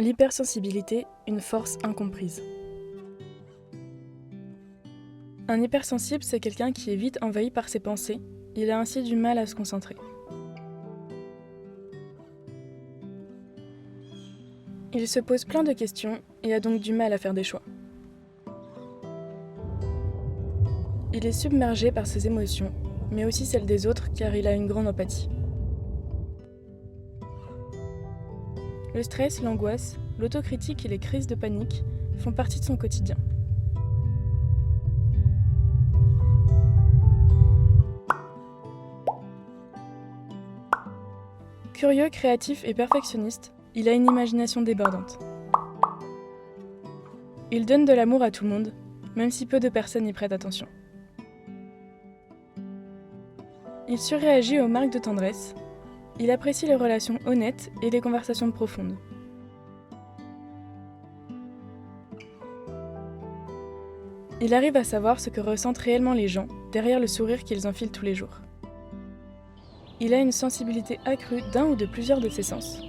L'hypersensibilité, une force incomprise. Un hypersensible, c'est quelqu'un qui est vite envahi par ses pensées. Il a ainsi du mal à se concentrer. Il se pose plein de questions et a donc du mal à faire des choix. Il est submergé par ses émotions, mais aussi celles des autres car il a une grande empathie. Le stress, l'angoisse, l'autocritique et les crises de panique font partie de son quotidien. Curieux, créatif et perfectionniste, il a une imagination débordante. Il donne de l'amour à tout le monde, même si peu de personnes y prêtent attention. Il surréagit aux marques de tendresse. Il apprécie les relations honnêtes et les conversations profondes. Il arrive à savoir ce que ressentent réellement les gens derrière le sourire qu'ils enfilent tous les jours. Il a une sensibilité accrue d'un ou de plusieurs de ses sens.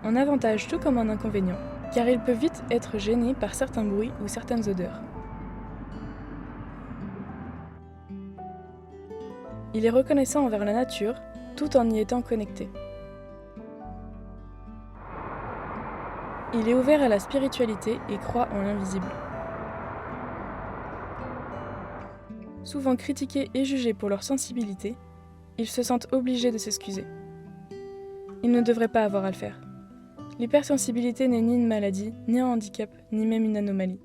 Un avantage tout comme un inconvénient, car il peut vite être gêné par certains bruits ou certaines odeurs. Il est reconnaissant envers la nature, tout en y étant connecté. Il est ouvert à la spiritualité et croit en l'invisible. Souvent critiqués et jugés pour leur sensibilité, ils se sentent obligés de s'excuser. Ils ne devraient pas avoir à le faire. L'hypersensibilité n'est ni une maladie, ni un handicap, ni même une anomalie.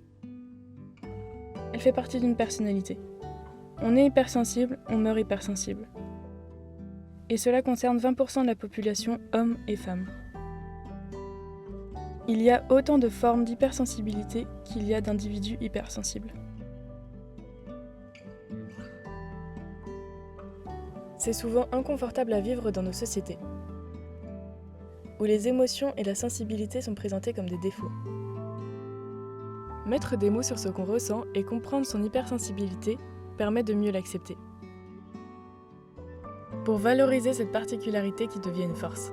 Elle fait partie d'une personnalité. On est hypersensible, on meurt hypersensible. Et cela concerne 20% de la population, hommes et femmes. Il y a autant de formes d'hypersensibilité qu'il y a d'individus hypersensibles. C'est souvent inconfortable à vivre dans nos sociétés, où les émotions et la sensibilité sont présentées comme des défauts. Mettre des mots sur ce qu'on ressent et comprendre son hypersensibilité permet de mieux l'accepter, pour valoriser cette particularité qui devient une force.